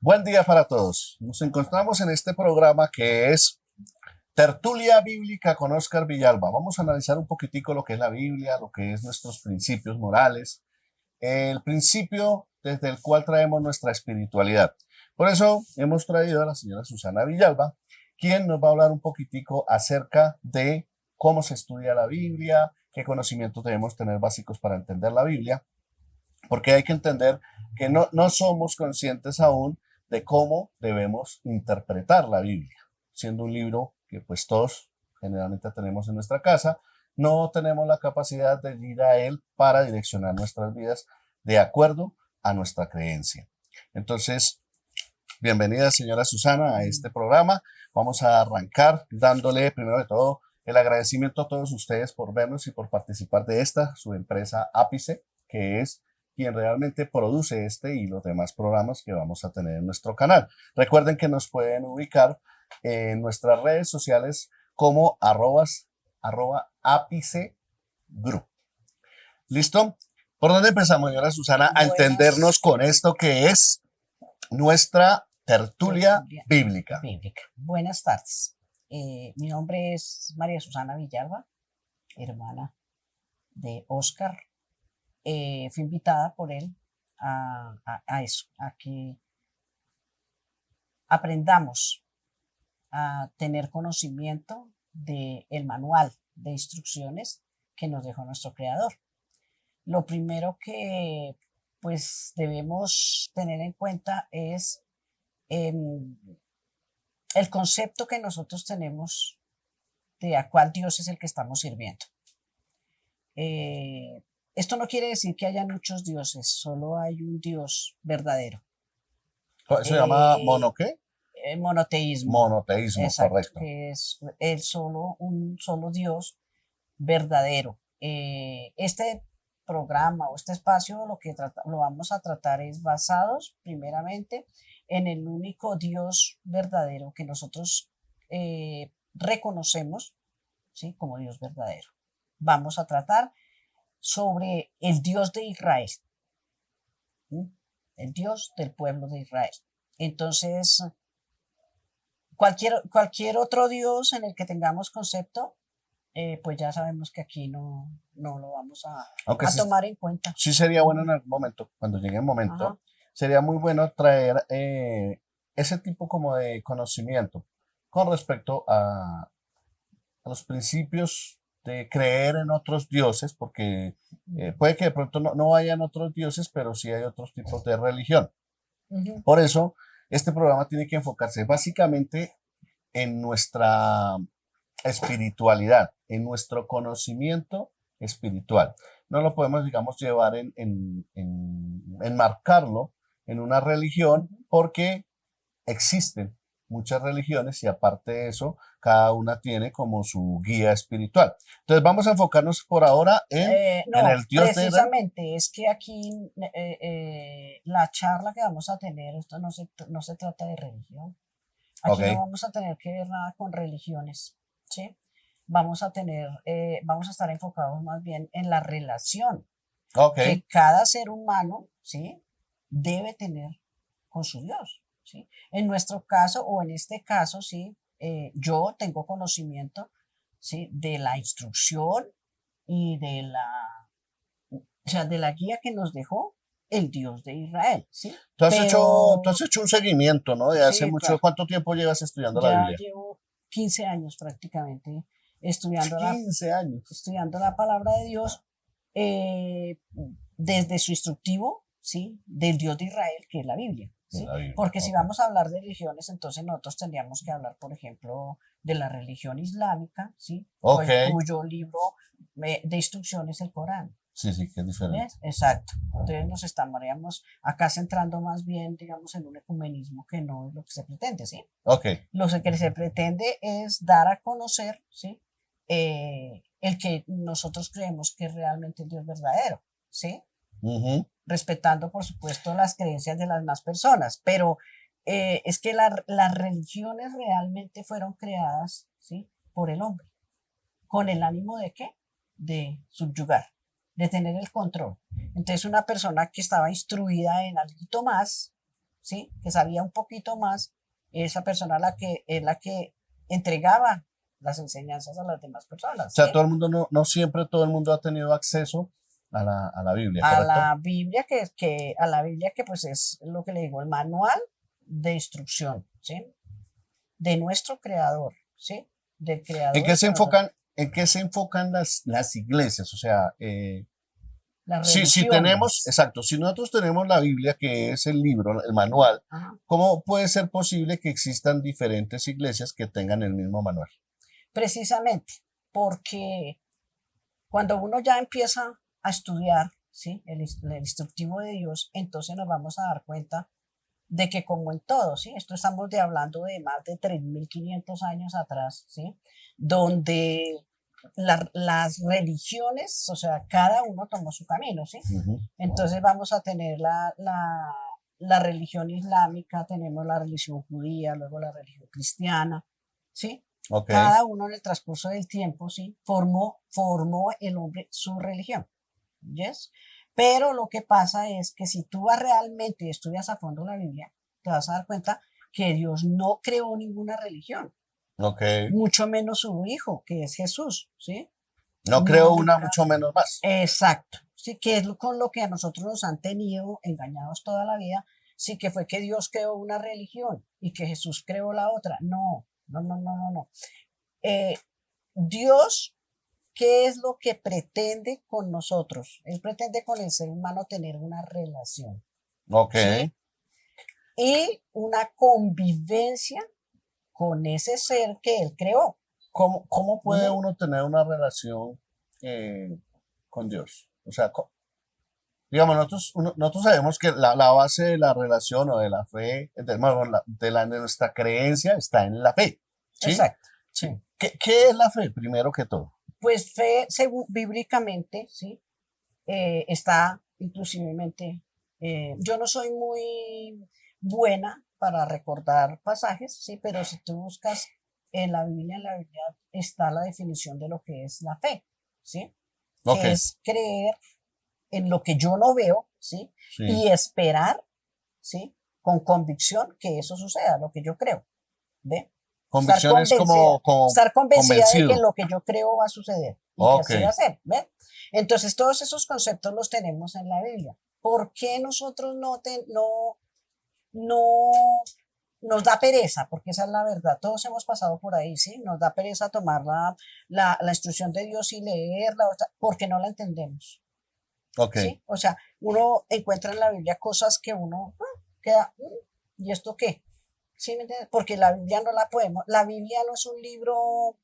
Buen día para todos. Nos encontramos en este programa que es Tertulia Bíblica con Oscar Villalba. Vamos a analizar un poquitico lo que es la Biblia, lo que es nuestros principios morales, el principio desde el cual traemos nuestra espiritualidad. Por eso hemos traído a la señora Susana Villalba, quien nos va a hablar un poquitico acerca de cómo se estudia la Biblia, qué conocimientos debemos tener básicos para entender la Biblia, porque hay que entender que no somos conscientes aún de cómo debemos interpretar la Biblia, siendo un libro que pues todos generalmente tenemos en nuestra casa, no tenemos la capacidad de ir a él para direccionar nuestras vidas de acuerdo a nuestra creencia. Entonces, bienvenida señora Susana a este programa. Vamos a arrancar dándole primero de todo el agradecimiento a todos ustedes por vernos y por participar de esta, su empresa Ápice, que es quien realmente produce este y los demás programas que vamos a tener en nuestro canal. Recuerden que nos pueden ubicar en nuestras redes sociales como @ápice group. ¿Listo? ¿Por dónde empezamos, señora Susana, a entendernos con esto que es nuestra tertulia bíblica? Buenas tardes. Mi nombre es María Susana Villalba, hermana de Oscar. Fui invitada por él a eso, a que aprendamos a tener conocimiento del manual de instrucciones que nos dejó nuestro Creador. Lo primero que pues debemos tener en cuenta es el concepto que nosotros tenemos de a cuál Dios es el que estamos sirviendo. Esto no quiere decir que haya muchos dioses, solo hay un Dios verdadero. ¿Eso se llama qué? Monoteísmo. Monoteísmo, exacto, correcto. que es un solo Dios verdadero. Este programa o este espacio lo vamos a tratar es basados primeramente en el único Dios verdadero que nosotros reconocemos, ¿sí?, como Dios verdadero. Vamos a tratar sobre el Dios de Israel, ¿sí?, el Dios del pueblo de Israel. Entonces, cualquier otro Dios en el que tengamos concepto, pues ya sabemos que aquí no lo vamos a tomar en cuenta. Sí sería bueno en algún momento, cuando llegue el momento, Ajá. sería muy bueno traer ese tipo como de conocimiento con respecto a los principios de creer en otros dioses, porque puede que de pronto no hayan otros dioses, pero sí hay otros tipos de religión. Por eso, este programa tiene que enfocarse básicamente en nuestra espiritualidad, en nuestro conocimiento espiritual. No lo podemos, digamos, llevar enmarcarlo en una religión porque existen muchas religiones y aparte de eso, cada una tiene como su guía espiritual. Entonces vamos a enfocarnos por ahora en el Dios precisamente es que aquí la charla que vamos a tener, esto no se trata de religión. Aquí no vamos a tener que ver nada con religiones, ¿sí? Vamos a estar enfocados más bien en la relación que cada ser humano, ¿sí?, debe tener con su Dios, ¿sí? En nuestro caso, o en este caso, ¿sí?, yo tengo conocimiento, ¿sí?, de la instrucción y de la guía que nos dejó el Dios de Israel, ¿sí? Tú has hecho un seguimiento, ¿no? De hace mucho. Claro. ¿Cuánto tiempo llevas estudiando la Biblia? Ya llevo 15 años prácticamente estudiando 15 años. Estudiando la palabra de Dios desde su instructivo, ¿sí?, del Dios de Israel, que es la Biblia. ¿Sí? Porque si vamos a hablar de religiones, entonces nosotros tendríamos que hablar, por ejemplo, de la religión islámica, ¿sí? Cuyo libro de instrucciones es el Corán. Sí, que es diferente. ¿Ves? Exacto. Entonces nos estaríamos acá centrando más bien, digamos, en un ecumenismo que no es lo que se pretende, ¿sí? Lo que se pretende es dar a conocer, ¿sí?, el que nosotros creemos que es realmente el Dios verdadero, ¿sí? Respetando, por supuesto, las creencias de las demás personas, pero es que las religiones realmente fueron creadas, ¿sí?, por el hombre. ¿Con el ánimo de qué? De subyugar, de tener el control. Entonces, una persona que estaba instruida en algo más, ¿sí? Que sabía un poquito más, esa persona es la que entregaba las enseñanzas a las demás personas. O sea, ¿sí? todo el mundo, no siempre todo el mundo ha tenido acceso a la Biblia, A ¿correcto? la Biblia a la Biblia que pues es lo que le digo, el manual de instrucción, ¿sí? De nuestro creador, ¿sí? Del ¿En creador qué y se que nosotros, enfocan las iglesias? O sea, las si tenemos, religiones. exacto, si nosotros tenemos la Biblia, que es el libro, el manual, Ajá. ¿cómo puede ser posible que existan diferentes iglesias que tengan el mismo manual? Precisamente porque cuando uno ya empieza a estudiar, ¿sí? El instructivo de Dios, entonces nos vamos a dar cuenta de que como en todo, ¿sí? Esto estamos hablando de más de 3.500 años atrás, ¿sí? Donde las religiones, o sea, cada uno tomó su camino, ¿sí? Entonces vamos a tener la religión islámica, tenemos la religión judía, luego la religión cristiana, ¿sí? Ok. Cada uno en el transcurso del tiempo, ¿sí? Formó el hombre su religión, ¿yes? Pero lo que pasa es que si tú vas realmente y estudias a fondo la Biblia, te vas a dar cuenta que Dios no creó ninguna religión, Ok. mucho menos su hijo, que es Jesús, ¿sí? No creo una, Nunca. mucho menos más. Exacto. Sí, que es con lo que a nosotros nos han tenido engañados toda la vida. Sí, que fue que Dios creó una religión y que Jesús creó la otra. No, no, no, no, no, no. Eh, Dios, ¿qué es lo que pretende con nosotros? Él pretende con el ser humano tener una relación, Ok. ¿sí? Y una convivencia con ese ser que él creó. ¿Cómo puede ¿Mm? uno tener una relación con Dios? O sea, digamos, nosotros sabemos que la base de la relación o de la fe, de nuestra creencia está en la fe, ¿sí? Exacto, Sí. sí. ¿Qué es la fe, primero que todo? Pues fe, según bíblicamente, ¿sí? Está inclusivemente, yo no soy muy buena para recordar pasajes, sí, pero si tú buscas en la Biblia está la definición de lo que es la fe, ¿sí? Ok, Que es creer en lo que yo no veo, ¿sí? sí. Y esperar, ¿sí? Con convicción que eso suceda, lo que yo creo, ¿ve? Estar Convicción es convencida, como estar convencida de que en convencido. lo que yo creo va a suceder y que Ok, así va a ser, ¿ve? Entonces todos esos conceptos los tenemos en la Biblia. ¿Por qué nosotros no nos da pereza? Porque esa es la verdad. Todos hemos pasado por ahí, ¿sí? Nos da pereza tomar la instrucción de Dios y leerla, porque no la entendemos, ok. ¿sí? O sea, uno encuentra en la Biblia cosas que uno queda, ¿y esto qué? ¿Sí me entiendes? Porque la Biblia no la podemos, la Biblia no es un libro,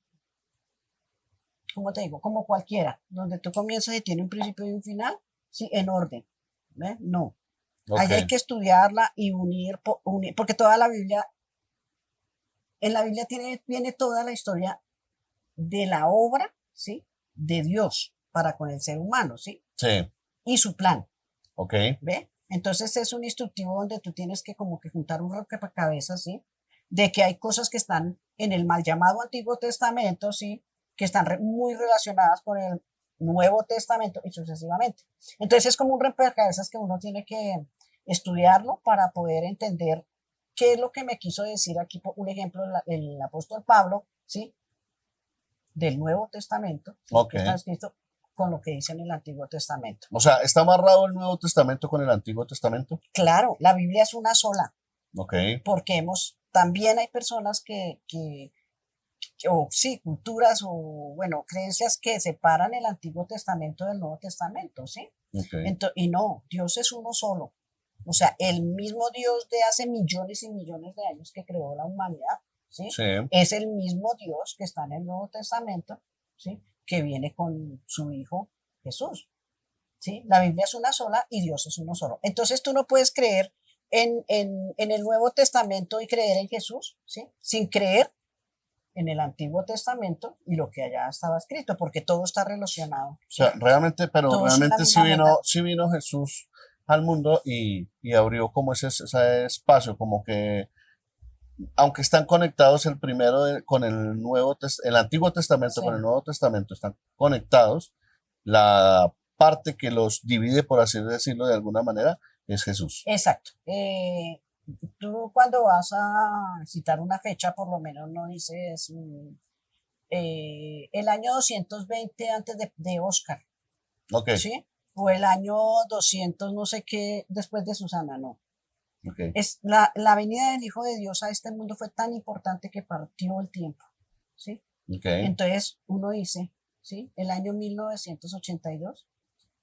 ¿cómo te digo? Como cualquiera, donde tú comienzas y tiene un principio y un final, sí, en orden. ¿Ve? No. Ok, Ahí hay que estudiarla y unir, porque toda la Biblia, en la Biblia viene toda la historia de la obra, ¿sí? De Dios para con el ser humano, ¿sí? sí, Y su plan, ok, ¿ve? Entonces es un instructivo donde tú tienes que como que juntar un rompecabezas, ¿sí? De que hay cosas que están en el mal llamado Antiguo Testamento, ¿sí? Que están muy relacionadas con el Nuevo Testamento y sucesivamente. Entonces es como un rompecabezas que uno tiene que estudiarlo para poder entender qué es lo que me quiso decir aquí, por un ejemplo, el apóstol Pablo, ¿sí? Del Nuevo Testamento, ¿sí? ok. Que está escrito con lo que dice en el Antiguo Testamento. O sea, ¿está amarrado el Nuevo Testamento con el Antiguo Testamento? Claro, la Biblia es una sola, Ok, porque también hay personas o sí, culturas o, bueno, creencias que separan el Antiguo Testamento del Nuevo Testamento, ¿sí? ok, Y no, Dios es uno solo. O sea, el mismo Dios de hace millones y millones de años que creó la humanidad, ¿sí? sí, Es el mismo Dios que está en el Nuevo Testamento, ¿sí? Que viene con su Hijo Jesús, ¿sí? La Biblia es una sola y Dios es uno solo. Entonces tú no puedes creer en el Nuevo Testamento y creer en Jesús, ¿sí? Sin creer en el Antiguo Testamento y lo que allá estaba escrito, porque todo está relacionado, o sea, ¿sí? pero Todo es una realmente misma meta. sí vino Jesús al mundo y abrió como ese espacio, como que, aunque están conectados el primero con el el Antiguo Testamento Sí, con el Nuevo Testamento, están conectados, la parte que los divide, por así decirlo de alguna manera, es Jesús. exacto. tú cuando vas a citar una fecha, por lo menos no dices el año 220 antes de Oscar, Ok, ¿sí? O el año 200 no sé qué después de Susana, no. ok, Es la venida del Hijo de Dios a este mundo fue tan importante que partió el tiempo, ¿sí? ok, Entonces uno dice, ¿sí? El año 1982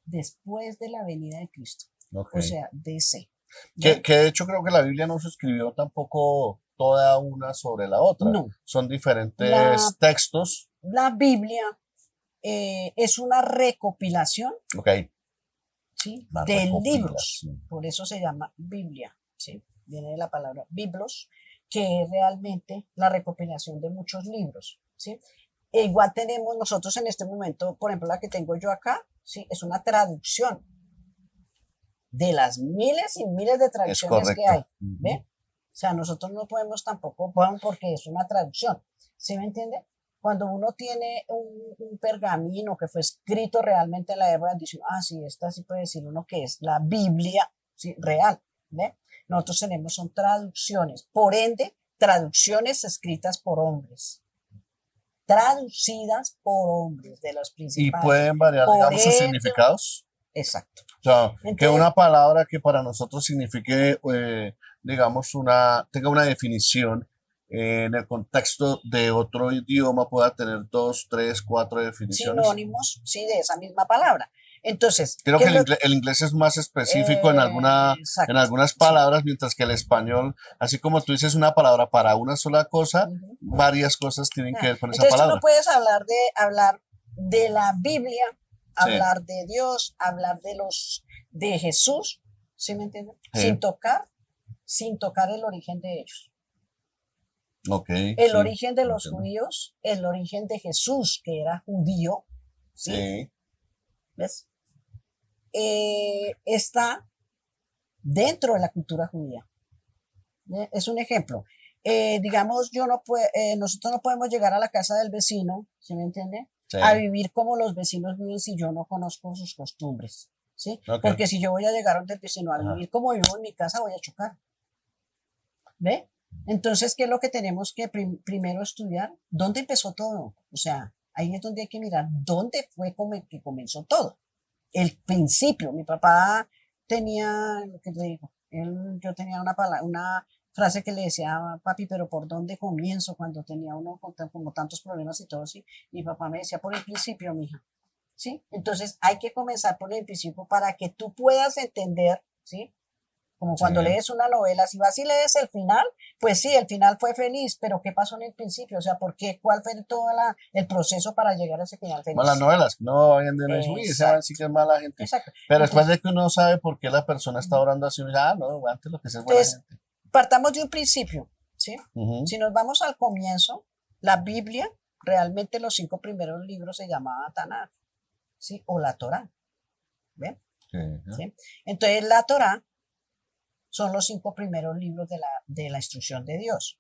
después de la venida de Cristo, ok. o sea, DC, ¿ve? Que de hecho creo que la Biblia no se escribió tampoco toda una sobre la otra. No, Son la, diferentes textos. la Biblia es una recopilación, Ok, ¿sí? la De libros, recopilación. por eso se llama Biblia, ¿sí? Viene de la palabra biblos, que es realmente la recopilación de muchos libros, ¿sí? E igual tenemos nosotros en este momento, por ejemplo, la que tengo yo acá, ¿sí? Es una traducción de las miles y miles de Es traducciones que hay, correcto. Ujú. ¿ve? O sea, nosotros no podemos tampoco, bueno, porque es una traducción, ¿sí me entiende? Cuando uno tiene un pergamino que fue escrito realmente en la época, dice, ah, sí, esta sí puede decir uno que es la Biblia, ¿sí? Real, ¿ve? Nosotros tenemos son traducciones, por ende, traducciones escritas por hombres, traducidas por hombres de los Y principales. pueden variar, Por digamos, sus ello, significados. exacto. O sea, que Entonces, una palabra que para nosotros signifique, digamos, tenga una definición en el contexto de otro idioma pueda tener dos, tres, cuatro definiciones. sinónimos, sí, de esa misma palabra. Entonces, Creo ¿qué que es lo el inglés es más específico en exacto, algunas sí. palabras, mientras que el español, así como tú dices una palabra para una sola cosa, Ujú. varias cosas tienen que Ah, ver con esa entonces tú no palabra. puedes hablar de la Biblia, Sí, hablar de Dios, hablar de Jesús, ¿sí me entiendes? sí, Sin tocar el origen de ellos. ok, El sí, origen de los entiendo. judíos, el origen de Jesús, que era judío, ¿sí? Sí, ¿Ves? Está dentro de la cultura judía. Es un ejemplo. Digamos, nosotros no podemos llegar a la casa del vecino, ¿sí me entiende? sí, A vivir como los vecinos viven si yo no conozco sus costumbres, ¿sí? ok, Porque si yo voy a llegar donde el vecino a ajá. vivir como vivo en mi casa, voy a chocar, ¿ve? Entonces, ¿qué es lo que tenemos que primero estudiar? ¿Dónde empezó todo? O sea, ahí es donde hay que mirar dónde fue como que comenzó todo. El principio. Mi papá tenía, lo que te digo, yo tenía una frase que le decía, papi, pero ¿por dónde comienzo? Cuando tenía uno como tantos problemas y todo, sí. Mi papá me decía, por el principio, mija, ¿sí? Entonces hay que comenzar por el principio para que tú puedas entender, ¿sí? Como Sí. cuando lees una novela, si vas y lees el final, pues sí, el final fue feliz, pero ¿qué pasó en el principio? O sea, ¿por qué? ¿Cuál fue todo el proceso para llegar a ese final Malas feliz? novelas, no vayan de no decir, uy, ese man sí Exacto, que es mala gente. exacto. Pero después Entonces, de que uno sabe por qué la persona está orando así, uno dice, ah, no, antes lo que es buena entonces, gente. partamos de un principio, ¿sí? Ujú, Si nos vamos al comienzo, la Biblia, realmente los 5 primeros libros se llamaban Tanakh, ¿sí? O la Torá, ¿ven? sí, ajá. ¿Sí? Entonces, la Torá son los 5 primeros libros de la instrucción de Dios.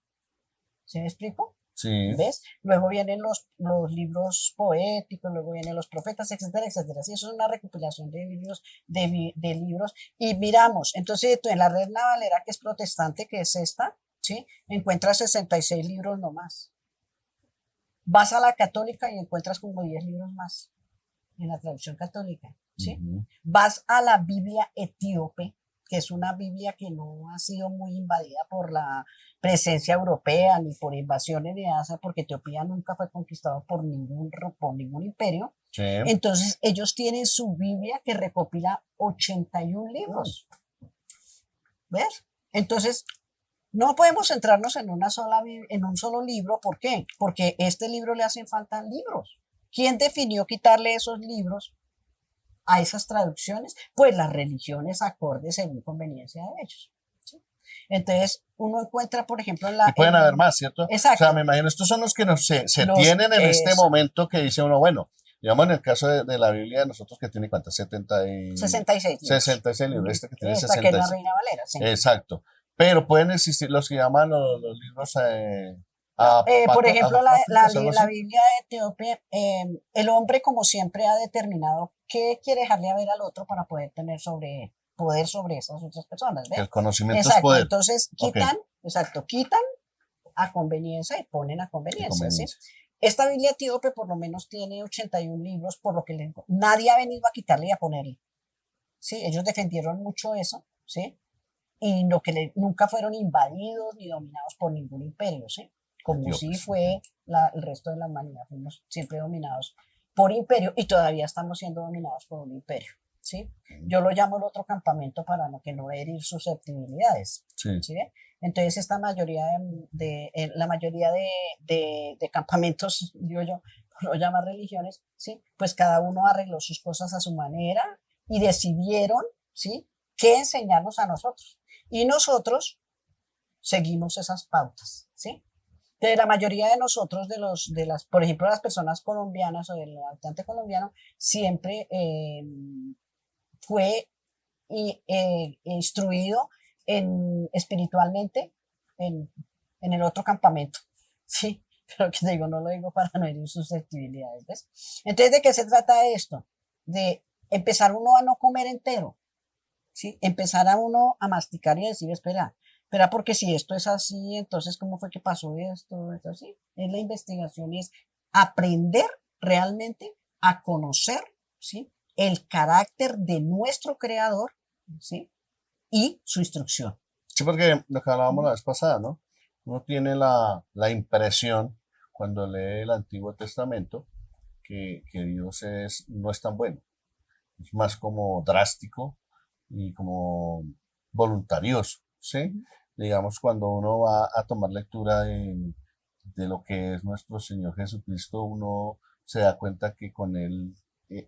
¿Sí me explico? Sí, ¿Ves? Luego vienen los libros poéticos, luego vienen los profetas, etcétera, etcétera. Sí, eso es una recopilación de libros, de libros. Y miramos, entonces tú en la Red Valera, que es protestante, que es esta, ¿sí? Encuentras 66 libros nomás. Vas a la católica y encuentras como 10 libros más en la traducción católica, ¿sí? ujú, Vas a la Biblia etíope, que es una Biblia que no ha sido muy invadida por la presencia europea ni por invasiones de Asia, porque Etiopía nunca fue conquistado por ningún imperio. sí. Entonces, ellos tienen su Biblia que recopila 81 libros, ¿ves? Entonces, no podemos centrarnos en un solo libro. ¿Por qué? Porque a este libro le hacen falta libros. ¿Quién definió quitarle esos libros a esas traducciones? Pues las religiones acordes según conveniencia de ellos. ¿Sí? Entonces, uno encuentra, por ejemplo, Y pueden haber más, ¿cierto? O sea, me exacto, imagino, estos son los que se los, tienen en este exacto, momento que dice uno, bueno, digamos en el caso de la Biblia, nosotros que tiene cuántas, 66 libros. 66 libros, este que tiene Esta que es la 66. Reina Valera, sí. Exacto. Pero pueden existir los que llaman los libros No, por ejemplo, apócrifos, algo la así. Biblia de Etíope, el hombre como siempre ha determinado qué quiere dejarle a ver al otro para poder tener sobre él. poder sobre esas otras personas. ¿Ves? El conocimiento exacto, es poder. Entonces quitan a conveniencia y ponen a conveniencia. ¿Sí? Esta Biblia etíope por lo menos tiene 81 libros, por lo que nadie ha venido a quitarle y a ponerle. ¿Sí? Ellos defendieron mucho eso, ¿sí? Y nunca fueron invadidos ni dominados por ningún imperio, ¿sí? Como sí fue el resto de la humanidad, fuimos siempre dominados por imperio y todavía estamos siendo dominados por un imperio, ¿sí? Yo lo llamo el otro campamento para que no herir susceptibilidades, ¿sí? Entonces esta mayoría la mayoría de campamentos, digo yo, lo llaman religiones, ¿sí? Pues cada uno arregló sus cosas a su manera y decidieron, ¿sí?, qué enseñarnos a nosotros. Y nosotros seguimos esas pautas, ¿sí? Entonces, la mayoría de nosotros, por ejemplo, las personas colombianas o del habitante colombiano, siempre fue instruido espiritualmente en el otro campamento, ¿sí? Pero que te digo, no lo digo para no herir susceptibilidades, ¿ves? Entonces, ¿de qué se trata esto? De empezar uno a no comer entero, ¿sí? Empezar a uno a masticar y decir, espera, porque si esto es así, entonces, ¿cómo fue que pasó esto? Es así. Es la investigación y es aprender realmente a conocer, ¿sí?, el carácter de nuestro creador, ¿sí?, y su instrucción. Sí, porque lo que hablábamos la vez pasada, ¿no? Uno tiene la impresión cuando lee el Antiguo Testamento que Dios no es tan bueno. Es más como drástico y como voluntarioso, ¿sí? Digamos, cuando uno va a tomar lectura de lo que es nuestro Señor Jesucristo, uno se da cuenta que con él,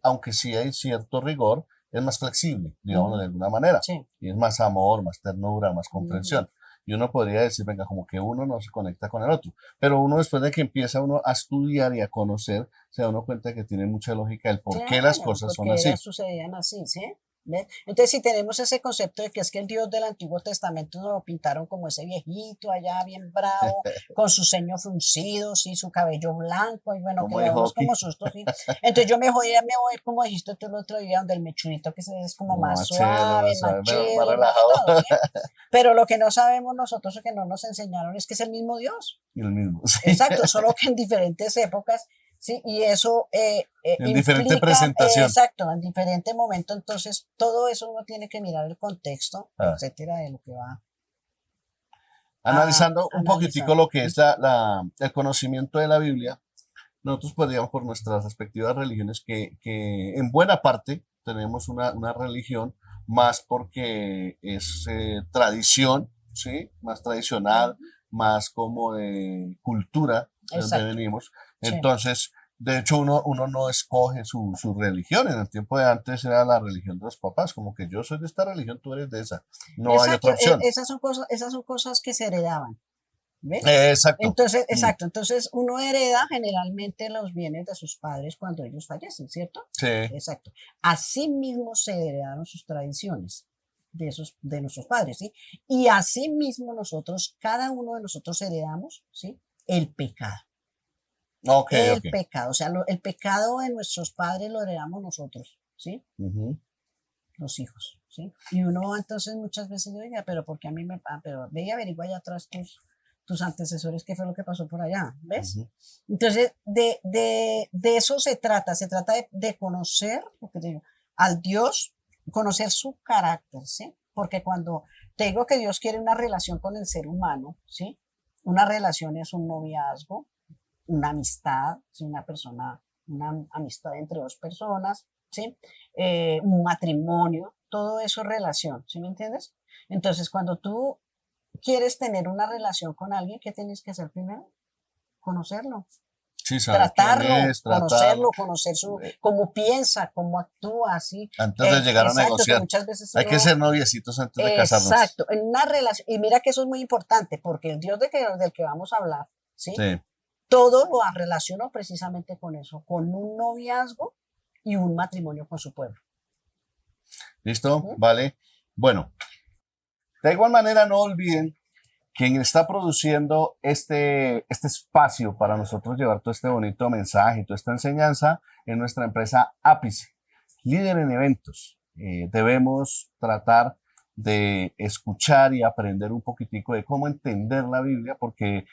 aunque sí hay cierto rigor, es más flexible, digamos, de alguna manera. Sí. Y es más amor, más ternura, más comprensión. Y uno podría decir, venga, como que uno no se conecta con el otro. Pero uno después de que empieza uno a estudiar y a conocer, se da uno cuenta que tiene mucha lógica el por qué las cosas son así. Sucedían así, ¿sí? ¿Ves? Entonces, si tenemos ese concepto de que es que el Dios del Antiguo Testamento nos lo pintaron como ese viejito allá bien bravo, con su ceño fruncido, sí, su cabello blanco, y bueno, como que le damos como susto, sí. Entonces yo me voy, como dijiste tú el otro día, donde el mechudito que es como más suave, más chido, más relajado, ¿sí? Pero lo que no sabemos nosotros o que no nos enseñaron es que es el mismo Dios. El mismo, sí. Exacto, solo que en diferentes épocas. Sí, y eso en diferente presentación. Exacto, en diferente momento. Entonces, todo eso uno tiene que mirar el contexto, etcétera, de lo que va. Analizando un poquitico lo que es el conocimiento de la Biblia, nosotros podríamos, por nuestras respectivas religiones, que en buena parte tenemos una religión más porque es tradición, ¿sí? Más tradicional, más como de cultura de donde venimos. Entonces, de hecho, uno no escoge su religión. En el tiempo de antes era la religión de los papás, como que yo soy de esta religión, tú eres de esa. No hay otra opción. Esas son cosas que se heredaban. ¿Ves? Exacto. Entonces uno hereda generalmente los bienes de sus padres cuando ellos fallecen, ¿cierto? Sí. Exacto. Así mismo se heredaron sus tradiciones de nuestros padres, ¿sí? Y así mismo cada uno de nosotros heredamos, ¿sí?, el pecado. El pecado, o sea, el pecado de nuestros padres lo heredamos nosotros, ¿sí? Los hijos, ¿sí? Y uno entonces muchas veces dice, pero ¿por qué a mí pero ve y averigua allá atrás tus antecesores, qué fue lo que pasó por allá, ¿ves? Entonces, de eso se trata de conocer, porque digo, al Dios, conocer su carácter, ¿sí? Porque cuando te digo que Dios quiere una relación con el ser humano, ¿sí? Una relación es un noviazgo, una amistad, ¿sí? Una amistad entre dos personas, ¿sí? Un matrimonio, todo eso es relación, ¿sí me entiendes? Entonces, cuando tú quieres tener una relación con alguien, ¿qué tienes que hacer primero? Conocerlo. Sí, conocerlo, conocer cómo piensa, cómo actúa, ¿sí? Antes de llegar a negociar. Muchas veces hay que ser noviecitos antes de casarnos. Exacto, en una relación, y mira que eso es muy importante, porque el Dios del que vamos a hablar, ¿sí? Todo lo relaciono precisamente con eso, con un noviazgo y un matrimonio con su pueblo. ¿Listo? Vale. Bueno, de igual manera no olviden quien está produciendo este espacio para nosotros llevar todo este bonito mensaje y toda esta enseñanza es nuestra empresa Ápice, líder en eventos, debemos tratar de escuchar y aprender un poquitico de cómo entender la Biblia, porque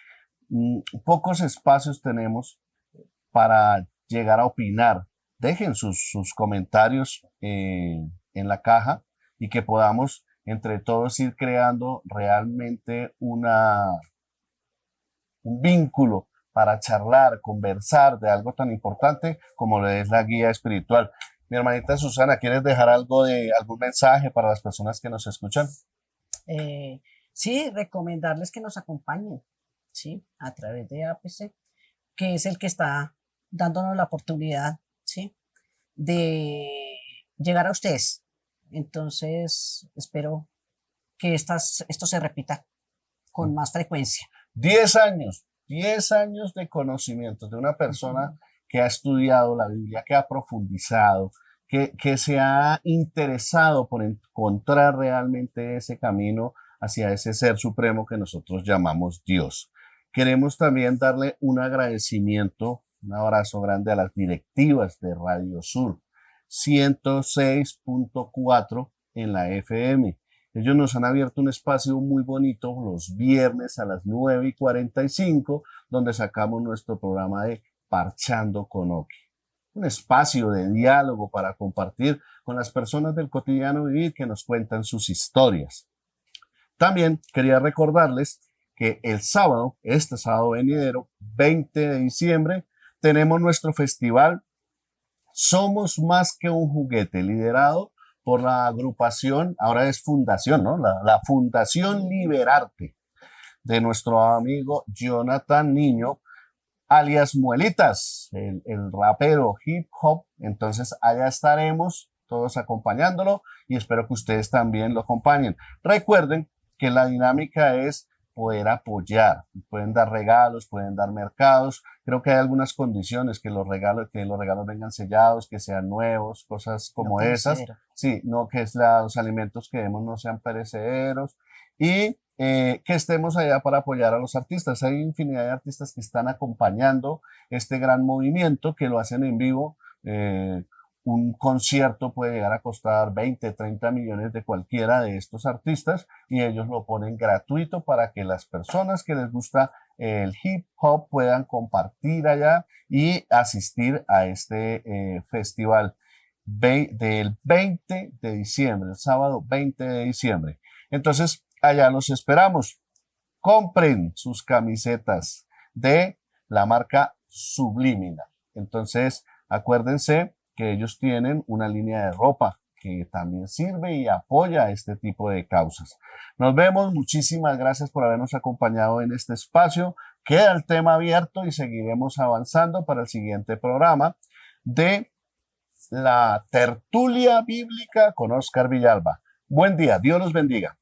pocos espacios tenemos para llegar a opinar. Dejen sus comentarios en la caja y que podamos entre todos ir creando realmente un vínculo para charlar, conversar de algo tan importante como lo es la guía espiritual. Mi hermanita Susana, ¿quieres dejar algún mensaje para las personas que nos escuchan? Sí, recomendarles que nos acompañen, ¿sí? A través de APC, que es el que está dándonos la oportunidad, ¿sí? De llegar a ustedes. Entonces, espero que esto se repita con más frecuencia. 10 años de conocimiento de una persona que ha estudiado la Biblia, que ha profundizado, que se ha interesado por encontrar realmente ese camino hacia ese ser supremo que nosotros llamamos Dios. Queremos también darle un agradecimiento, un abrazo grande a las directivas de Radio Sur 106.4 en la FM. Ellos nos han abierto un espacio muy bonito los viernes a las 9:45, donde sacamos nuestro programa de Parchando con Oki. Un espacio de diálogo para compartir con las personas del cotidiano vivir que nos cuentan sus historias. También quería recordarles que el sábado, este sábado venidero, 20 de diciembre, tenemos nuestro festival Somos Más que un Juguete, liderado por la agrupación, ahora es fundación, ¿no? La Fundación Liberarte, de nuestro amigo Jonathan Niño, alias Muelitas, el rapero hip hop. Entonces allá estaremos todos acompañándolo y espero que ustedes también lo acompañen. Recuerden que la dinámica es poder apoyar, pueden dar regalos, pueden dar mercados. Creo que hay algunas condiciones, que los regalos vengan sellados, que sean nuevos, cosas como esas. Sí, no que los alimentos que demos no sean perecederos y que estemos allá para apoyar a los artistas. Hay infinidad de artistas que están acompañando este gran movimiento, que lo hacen en vivo. Un concierto puede llegar a costar 20, 30 millones de cualquiera de estos artistas y ellos lo ponen gratuito para que las personas que les gusta el hip hop puedan compartir allá y asistir a este festival del 20 de diciembre, el sábado 20 de diciembre. Entonces, allá los esperamos. Compren sus camisetas de la marca Subliminal. Entonces, acuérdense que ellos tienen una línea de ropa que también sirve y apoya este tipo de causas. Nos vemos, muchísimas gracias por habernos acompañado en este espacio. Queda el tema abierto y seguiremos avanzando para el siguiente programa de la tertulia bíblica con Oscar Villalba. Buen día, Dios los bendiga.